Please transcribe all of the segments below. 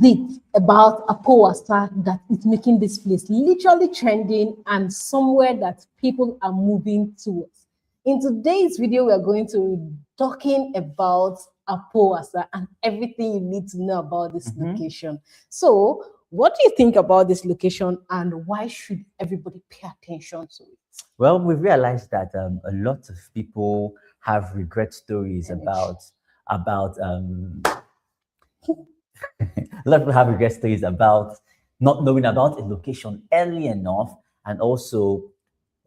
it about Apo Wasa that is making this place literally trending and somewhere that people are moving towards? In today's video, we are going to be talking about Apo Wasa and everything you need to know about this location. So, what do you think about this location and why should everybody pay attention to it? Well, we've realized that a lot of people have regret stories about a lot of people have regret stories about not knowing about a location early enough, and also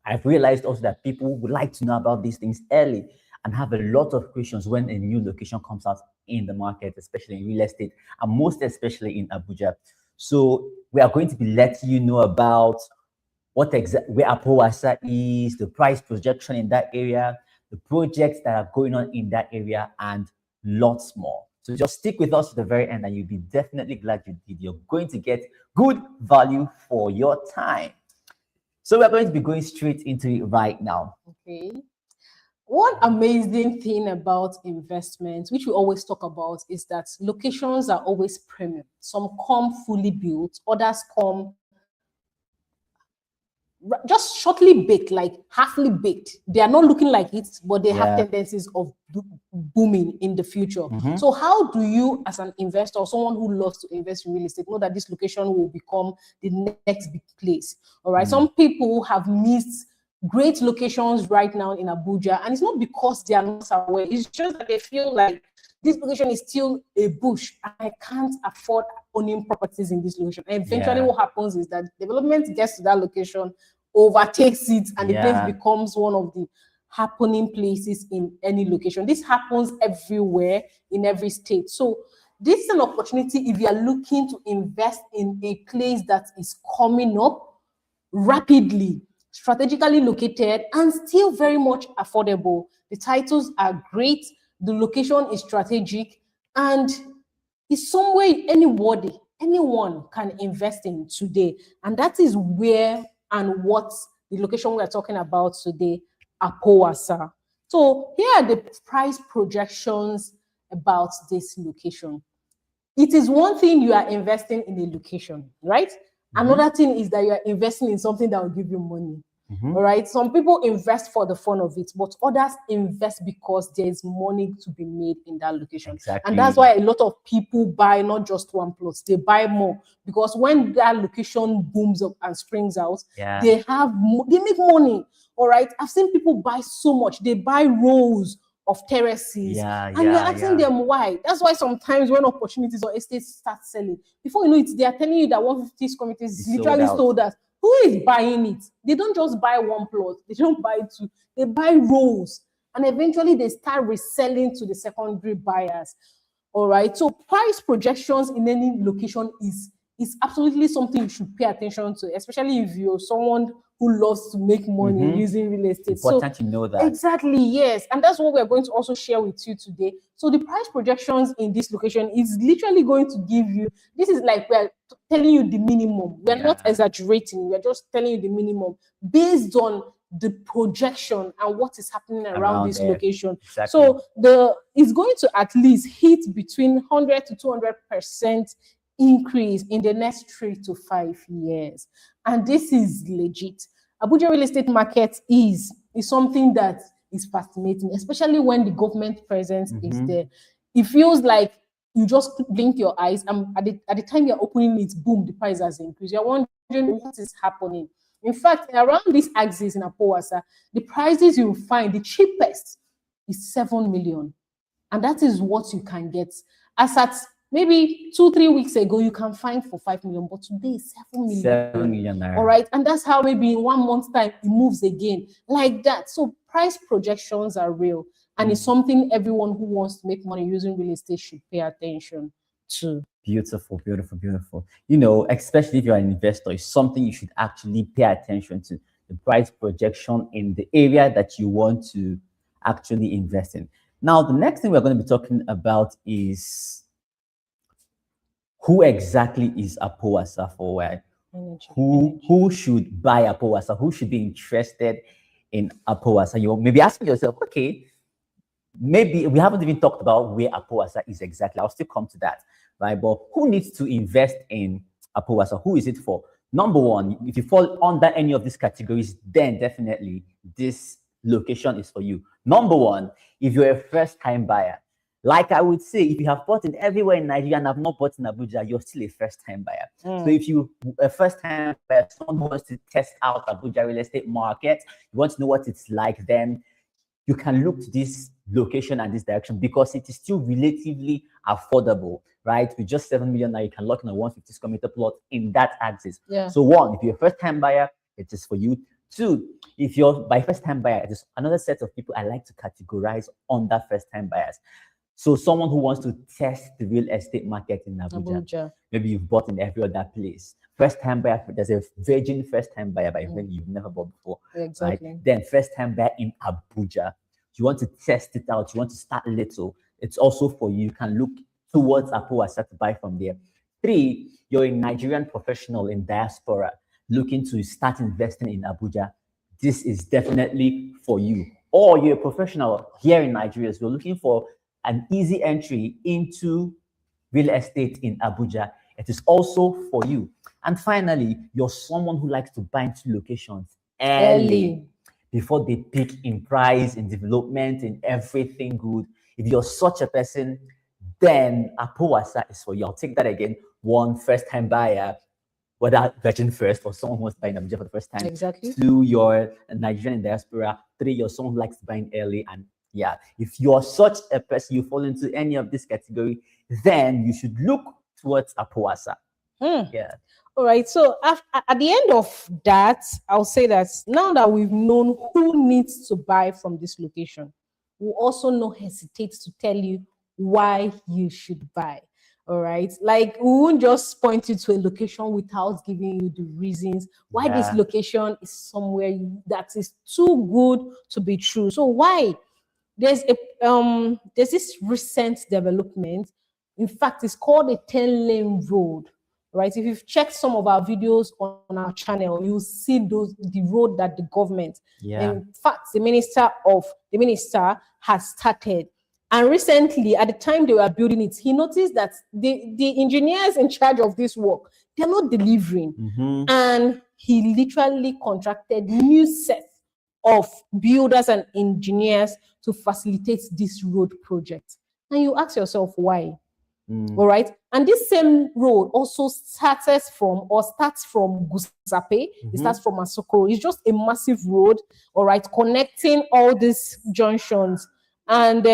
I've realized also that people would like to know about these things early and have a lot of questions when a new location comes out in the market, especially in real estate, and most especially in Abuja. So we are going to be letting you know about where Apo Wasa is, the price projection in that area, the projects that are going on in that area, and lots more. So just stick with us to the very end and you'll be definitely glad you did. You're going to get good value for your time. So we're going to be going straight into it right now. Okay. One amazing thing about investments, which we always talk about, is that locations are always premium. Some come fully built, others come just shortly baked, like halfly baked. They are not looking like it, but they have tendencies of booming in the future. So how do you, as an investor or someone who loves to invest in real estate, know that this location will become the next big place? All right. Some people have missed great locations right now in Abuja, and it's not because they are not aware. It's just that they feel like this location is still a bush and I can't afford owning properties in this location. And eventually what happens is that development gets to that location, overtakes it, and the place becomes one of the happening places in any location. This happens everywhere in every state. So this is an opportunity if you are looking to invest in a place that is coming up rapidly, strategically located, and still very much affordable. The titles are great, the location is strategic, and it's somewhere anyone can invest in today. And that is where and what the location we are talking about today, Apo Wasa. So here are the price projections about this location. It is one thing you are investing in a location, right? Another thing is that you are investing in something that will give you money. All right. Some people invest for the fun of it, but others invest because there is money to be made in that location. And that's why a lot of people buy not just one plot, they buy more, because when that location booms up and springs out, they make money. All right. I've seen people buy so much, they buy rows of terraces, and you're asking them why. That's why sometimes when opportunities or estates start selling, before you know it, they are telling you that 150 communities literally sold out. Who is buying it? They don't just buy one plot, they don't buy two, they buy rows, and eventually they start reselling to the secondary buyers. All right. So price projections in any location is absolutely something you should pay attention to, especially if you're someone who loves to make money using real estate. Important to know that. Exactly, yes. And that's what we're going to also share with you today. So the price projections in this location is literally going to give you, this is like we're telling you the minimum. We're not exaggerating. We're just telling you the minimum based on the projection and what is happening around this location. So it's going to at least hit between 100 to 200% increase in the next 3 to 5 years. And this is legit. Abuja real estate market is something that is fascinating, especially when the government presence is there. It feels like you just blink your eyes, and at the time you're opening it, boom, the price has increased. You're wondering what is happening. In fact, around this axis in Apo Wasa, the prices you find, the cheapest is 7 million. And that is what you can get. As at maybe 2-3 weeks ago, you can find for 5 million, but today is 7 million. 7 million. All right. And that's how maybe in 1 month's time, it moves again like that. So price projections are real. And it's something everyone who wants to make money using real estate should pay attention to. Beautiful, beautiful, beautiful. You know, especially if you're an investor, it's something you should actually pay attention to. The price projection in the area that you want to actually invest in. Now, the next thing we're going to be talking about is who exactly is Apo Wasa for where? Who should buy Apo Wasa? Who should be interested in Apo Wasa? You may be asking yourself, okay, maybe we haven't even talked about where Apo Wasa is exactly. I'll still come to that. right? But who needs to invest in Apo Wasa? Who is it for? Number one, if you fall under any of these categories, then definitely this location is for you. Number one, if you're a first-time buyer, like I would say, if you have bought in everywhere in Nigeria and have not bought in Abuja, you're still a first-time buyer. So if you a first-time buyer, someone who wants to test out Abuja real estate market, you want to know what it's like, then you can look to this location and this direction because it is still relatively affordable, right? With just 7 million now, you can lock in a 150 square meter plot in that axis. Yeah. So one, if you're a first-time buyer, it is for you. Two, if you're by first-time buyer, it is another set of people I like to categorize under first-time buyers. So someone who wants to test the real estate market in Abuja. Maybe you've bought in every other place. First-time buyer, there's a virgin first-time buyer, but you've never bought before. Exactly. Right? Then first-time buyer in Abuja. You want to test it out. You want to start little. It's also for you. You can look towards Apo Wasa to buy from there. Three, you're a Nigerian professional in diaspora looking to start investing in Abuja. This is definitely for you. Or you're a professional here in Nigeria, so you're looking for an easy entry into real estate in Abuja. It is also for you. And finally, you're someone who likes to buy into locations early before they peak in price, in development, in everything good. If you're such a person, then Apo Wasa is for you. I'll take that again. One, first-time buyer, whether virgin first or someone who wants to buy in Abuja for the first time. Exactly. Two, you're a Nigerian diaspora. Three, you're someone who likes to buy in early. And yeah, if you're such a person, you fall into any of this category, then you should look towards Apo Wasa. Yeah. All right. So at the end of that, I'll say that now that we've known who needs to buy from this location, we'll also not hesitate to tell you why you should buy. All right. Like we won't just point you to a location without giving you the reasons why this location is somewhere that is too good to be true. So why? There's this recent development. In fact, it's called a 10-lane road. Right? If you've checked some of our videos on our channel, you'll see the road that the government, in fact, the minister has started. And recently, at the time they were building it, he noticed that the engineers in charge of this work, they're not delivering. And he literally contracted new sets of builders and engineers to facilitate this road project. And you ask yourself why. All right. And this same road also starts from Gusape. It starts from Asokoro. It's just a massive road, all right, connecting all these junctions. And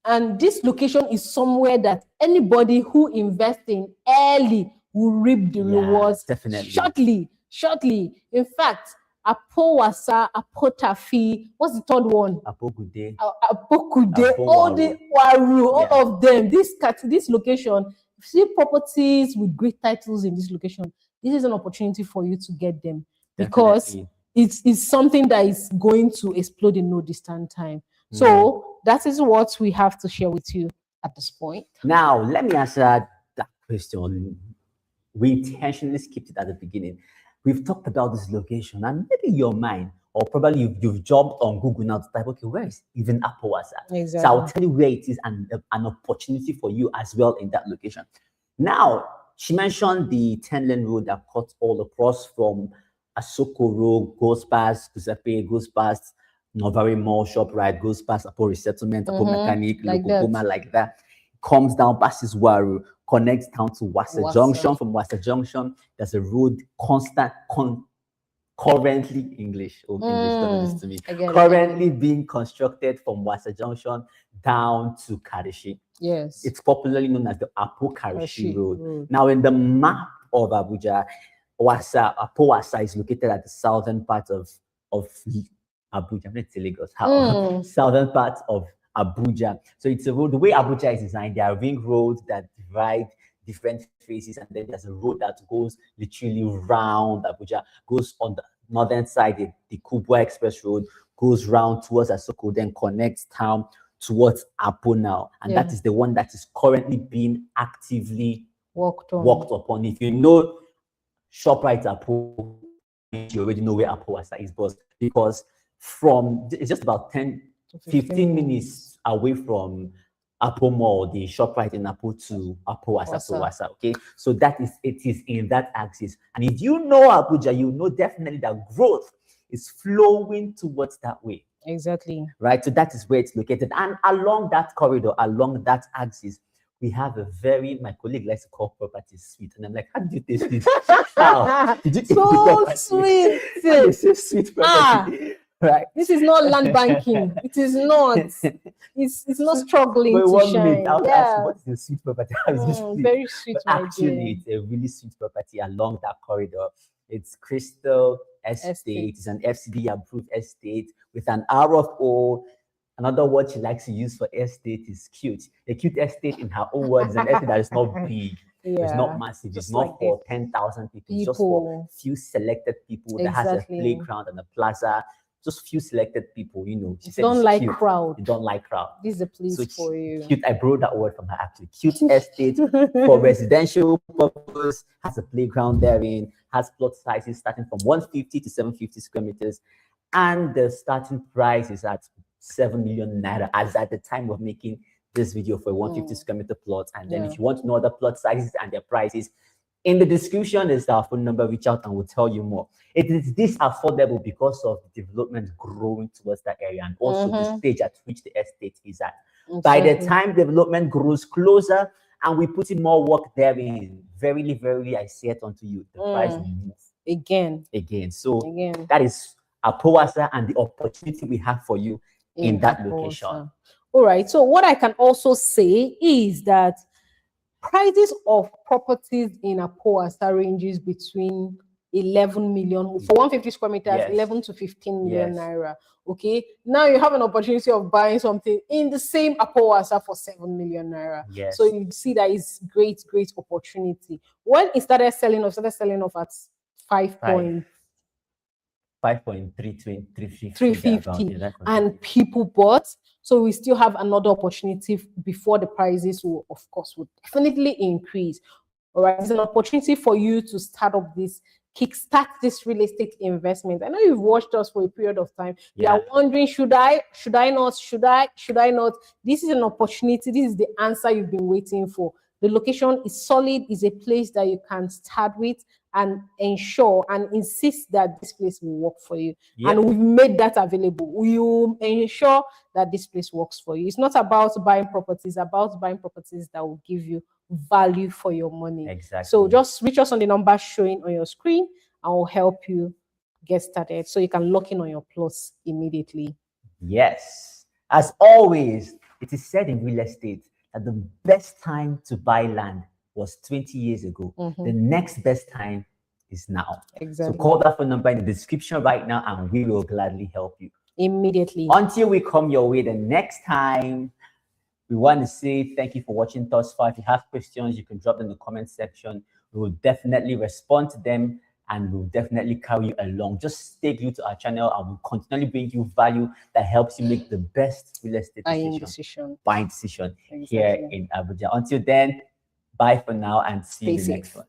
and this location is somewhere that anybody who invests in early will reap the rewards definitely. Shortly. In fact, Apo Wasa, Apo Tafi, what's the third one? Apo Kude. Apo Kude, all the Waru, all of them. This location, see properties with great titles in this location. This is an opportunity for you to get them because it's something that is going to explode in no distant time. So that is what we have to share with you at this point. Now, let me answer that question. We intentionally skipped it at the beginning. We've talked about this location, and maybe your mind, or probably you've jumped on Google now to type, okay, where is even Apo Wasa? Exactly. So I'll tell you where it is and an opportunity for you as well in that location. Now, she mentioned the 10-lane road that cuts all across from Asokoro, goes past Gusape, goes past Novare Mall Shop, right? Goes past Apo Resettlement, Apo Mechanic, Lokokoma, like that. Comes down, passes Waru, connects down to Wasa Junction. From Wasa Junction, there's a road currently English. Oh, English, don't do this to me. Currently being constructed from Wasa Junction down to Karshi. Yes. It's popularly known as the Apo Karshi Road. Now, in the map of Abuja, Apo Wasa is located at the southern part of Abuja. I'm going to say Lagos. Southern part of Abuja. So it's a road. The way Abuja is designed, there are ring roads that divide different faces, and then there's a road that goes literally round Abuja, goes on the northern side, the Kubwa Express Road, goes round towards Asoko, then connects town towards Apo now. And that is the one that is currently being actively worked upon. If you know ShopRite Apo, you already know where Apo Wasa is, because from it's just about 10-15 minutes away from Apo Mall, the ShopRite in Apo, to Apo Wasa. Okay, so it is in that axis. And if you know Abuja, you know definitely that growth is flowing towards that way. Exactly. Right. So that is where it's located. And along that corridor, along that axis, we have a my colleague likes to call property sweet. And I'm like, how did you taste it? How? Did you So sweet. It's so sweet property. Right. This is not land banking. It is not. It's not struggling to shine. Yeah. What is the sweet property? Very sweet. Actually, it's a really sweet property along that corridor. It's Crystal Estate. It's an FCD approved estate with an RFO. Another word she likes to use for estate is cute. A cute estate, in her own words, is an estate that is not big. It's not massive. It's not like for 10,000 people. It's just for few selected people that has a playground and a plaza. Just few selected people, you know. She said don't like crowd. You don't like crowd. This is a place for you. Cute. I borrowed that word from her actually. Cute estate for residential purpose, has a playground therein, has plot sizes starting from 150 to 750 square meters, and the starting price is at 7 million naira as at the time of making this video for a 150 square meter plot. And then if you want to know other plot sizes and their prices, in the description is our phone number. Reach out and we'll tell you more. It is this affordable because of development growing towards that area and also the stage at which the estate is at. By the time development grows closer and we put in more work therein, verily, I say it unto you, the price will move. Again. So that is Apo Wasa and the opportunity we have for you in that location. All right. So what I can also say is that prices of properties in Apo Wasa ranges between 11 million for 150 square meters, 11 to 15 million naira. Okay. Now you have an opportunity of buying something in the same Apo Wasa for 7 million naira. So you see that is great opportunity. When it started selling off at 350 and people bought. So we still have another opportunity before the prices will, of course, would definitely increase. All right, it's an opportunity for you to start up this, kickstart this real estate investment. I know you've watched us for a period of time. You are wondering, should I not? This is an opportunity. This is the answer you've been waiting for. The location is solid, is a place that you can start with and ensure and insist that this place will work for you. And we've made that available. We will ensure that this place works for you. It's not about buying properties, about buying properties that will give you value for your money. So just reach us on the number showing on your screen and we'll help you get started so you can lock in on your plots immediately. Yes. As always, it is said in real estate that the best time to buy land was 20 years ago. The next best time is now. So call that phone number in the description right now and we will gladly help you. Immediately. Until we come your way the next time, we want to say thank you for watching thus far. If you have questions, you can drop them in the comment section. We will definitely respond to them and we'll definitely carry you along. Just stay glued to our channel and we'll continually bring you value that helps you make the best real estate buying decision here in Abuja. Until then, bye for now and see you in the next one.